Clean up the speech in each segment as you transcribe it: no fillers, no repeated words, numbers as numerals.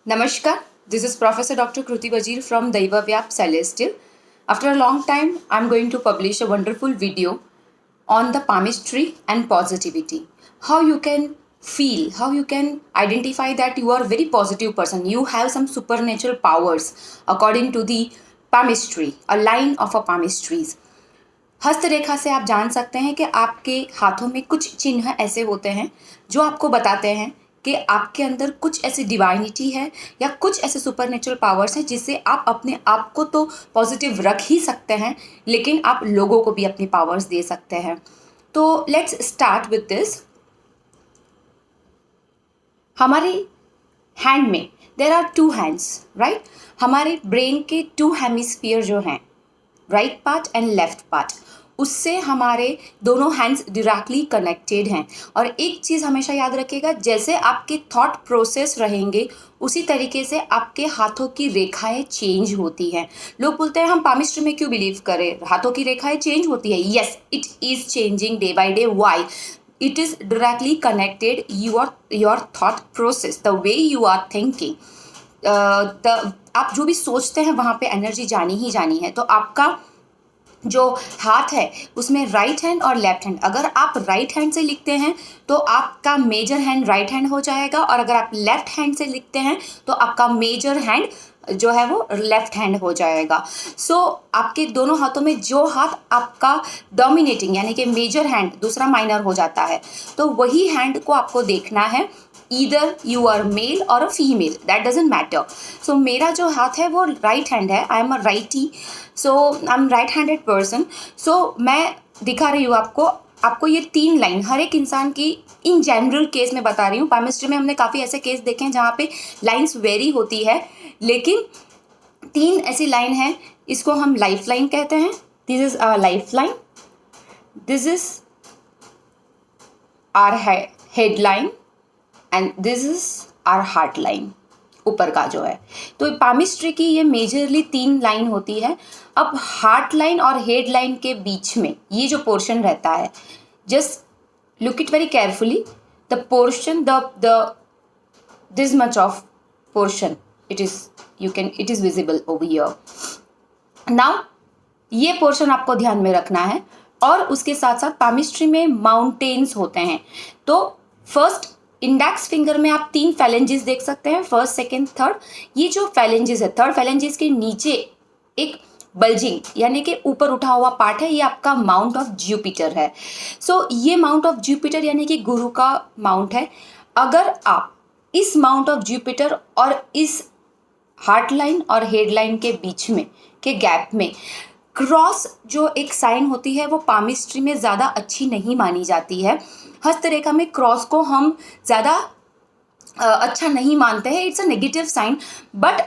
Namaskar, this is Professor Dr. Kruti Bajir from Daiva Vyap Celestial. After a long time, I'm going to publish a wonderful video on the palmistry and positivity. How you can feel, how you can identify that you are a very positive person. You have some supernatural powers according to the palmistry, a line of a palmistries. हस्तरेखा से आप जान सकते हैं कि आपके हाथों में कुछ चिन्ह ऐसे होते हैं जो आपको बताते हैं कि आपके अंदर कुछ ऐसी डिवाइनिटी है या कुछ ऐसे सुपरनेचुरल पावर्स हैं जिससे आप अपने आप को तो पॉजिटिव रख ही सकते हैं, लेकिन आप लोगों को भी अपनी पावर्स दे सकते हैं. तो लेट्स स्टार्ट विथ दिस. हमारे हैंड में there are two hands, right. हमारे ब्रेन के टू हेमिस्फीयर जो हैं, right part and left part, उससे हमारे दोनों हैंड्स डायरेक्टली कनेक्टेड हैं. और एक चीज़ हमेशा याद रखिएगा, जैसे आपके थॉट प्रोसेस रहेंगे उसी तरीके से आपके हाथों की रेखाएं चेंज होती हैं. लोग बोलते हैं हम पामिस्ट्री में क्यों बिलीव करें, हाथों की रेखाएं चेंज होती है. Yes, it is changing day by day. Why? It is directly connected your thought process, the way you are thinking. आप जो भी सोचते हैं वहाँ पे एनर्जी जानी ही जानी है. तो आपका जो हाथ है उसमें राइट हैंड और लेफ्ट हैंड, अगर आप राइट हैंड से लिखते हैं तो आपका मेजर हैंड राइट हैंड हो जाएगा, और अगर आप लेफ्ट हैंड से लिखते हैं तो आपका मेजर हैंड जो है वो लेफ्ट हैंड हो जाएगा. सो आपके दोनों हाथों में जो हाथ आपका डोमिनेटिंग यानी कि मेजर हैंड, दूसरा माइनर हो जाता है, तो वही हैंड को आपको देखना है. ईदर यू आर मेल और a female, that doesn't matter. So मेरा जो हाथ है वो राइट हैंड है. I am a righty, so I am right handed person. So मैं दिखा रही हूँ आपको ये 3 लाइन हर एक इंसान की इन जनरल केस में बता रही हूँ. पामिस्ट्री में हमने काफ़ी ऐसे केस देखे हैं जहाँ पे लाइन्स वेरी होती है, लेकिन 3 ऐसी लाइन है. इसको हम लाइफ लाइन कहते हैं. This is our life line, this is our head line and this is our heart line, ऊपर का जो है. तो पामिस्ट्री की ये मेजरली 3 लाइन होती है. अब हार्ट लाइन और हेड लाइन के बीच में ये जो पोर्शन रहता है, just look it very carefully. The portion the this much of portion, it is visible over here. Now ये पोर्शन आपको ध्यान में रखना है. और उसके साथ साथ पामिस्ट्री में माउंटेन्स होते हैं. तो फर्स्ट इंडेक्स फिंगर में आप 3 फैलेंजेस देख सकते हैं, फर्स्ट, सेकेंड, थर्ड. ये जो फैलेंजेस है, थर्ड फैलेंजेस के नीचे एक बल्जिंग यानी कि ऊपर उठा हुआ पार्ट है, ये आपका माउंट ऑफ जुपिटर है. सो ये माउंट ऑफ जुपिटर यानी कि गुरु का माउंट है. अगर आप इस माउंट ऑफ जुपिटर और इस हार्ट लाइन और हेड लाइन के बीच में के गैप में क्रॉस जो एक साइन होती है, वो पामिस्ट्री में ज़्यादा अच्छी नहीं मानी जाती है. हस्तरेखा में क्रॉस को हम ज़्यादा अच्छा नहीं मानते हैं, it's a negative sign. But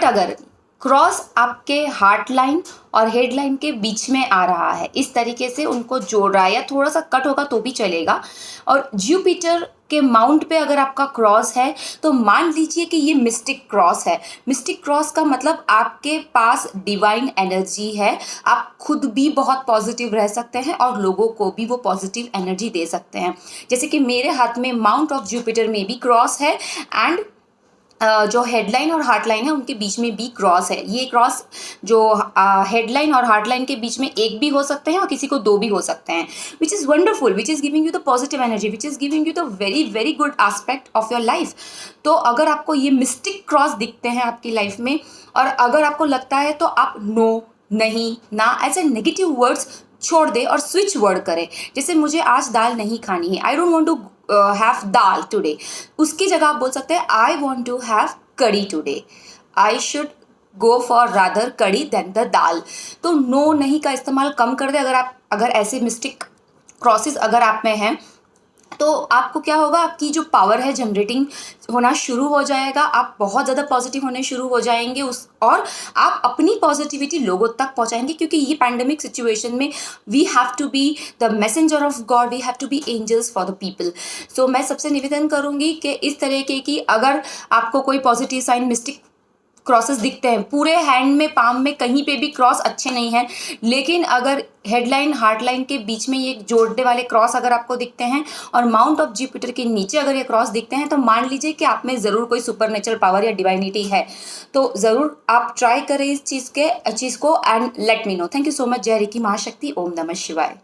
अगर क्रॉस आपके हार्ट लाइन और हेड लाइन के बीच में आ रहा है, इस तरीके से उनको जोड़ रहा है, या थोड़ा सा कट होगा तो भी चलेगा, और जुपिटर के माउंट पे अगर आपका क्रॉस है तो मान लीजिए कि ये मिस्टिक क्रॉस है. मिस्टिक क्रॉस का मतलब आपके पास डिवाइन एनर्जी है. आप खुद भी बहुत पॉजिटिव रह सकते हैं और लोगों को भी वो पॉजिटिव एनर्जी दे सकते हैं. जैसे कि मेरे हाथ में माउंट ऑफ जुपिटर में भी क्रॉस है, एंड जो हेडलाइन और हार्टलाइन है उनके बीच में भी क्रॉस है. ये क्रॉस जो हेडलाइन और हार्टलाइन के बीच में एक भी हो सकते हैं और किसी को 2 भी हो सकते हैं, which is wonderful, which is giving you the positive energy, which is giving you the very very good aspect of your life. तो अगर आपको ये मिस्टिक क्रॉस दिखते हैं आपकी लाइफ में, और अगर आपको लगता है, तो आप नो, नहीं, ना ऐसे नेगेटिव वर्ड्स छोड़ दे और स्विच वर्ड करें. जैसे मुझे आज दाल नहीं खानी है, I don't want to have dal today, उसकी जगह आप बोल सकते हैं I want to have kadhi today, I should go for rather kadhi than the dal. तो नो, नहीं का इस्तेमाल कम कर दे. अगर ऐसे मिस्टिक क्रॉसेस अगर आप में हैं, तो आपको क्या होगा, आपकी जो पावर है जनरेटिंग होना शुरू हो जाएगा. आप बहुत ज़्यादा पॉजिटिव होने शुरू हो जाएंगे और आप अपनी पॉजिटिविटी लोगों तक पहुंचाएंगे, क्योंकि ये पैंडमिक सिचुएशन में we have to be the messenger of God, we have to be angels for the people. So मैं सबसे निवेदन करूंगी कि इस तरीके की अगर आपको कोई पॉजिटिव साइन मिस्टिक क्रॉसेस दिखते हैं, पूरे हैंड में, पाम में कहीं पे भी क्रॉस अच्छे नहीं हैं, लेकिन अगर हेडलाइन हार्ट लाइन के बीच में ये जोड़ने वाले क्रॉस अगर आपको दिखते हैं और माउंट ऑफ जुपिटर के नीचे अगर ये क्रॉस दिखते हैं, तो मान लीजिए कि आप में ज़रूर कोई सुपरनेचुरल पावर या डिवाइनिटी है। तो ज़रूर आप ट्राई करें इस चीज़ को and let me know. Thank you so much. जय ऋषि महाशक्ति। ओम नमः शिवाय।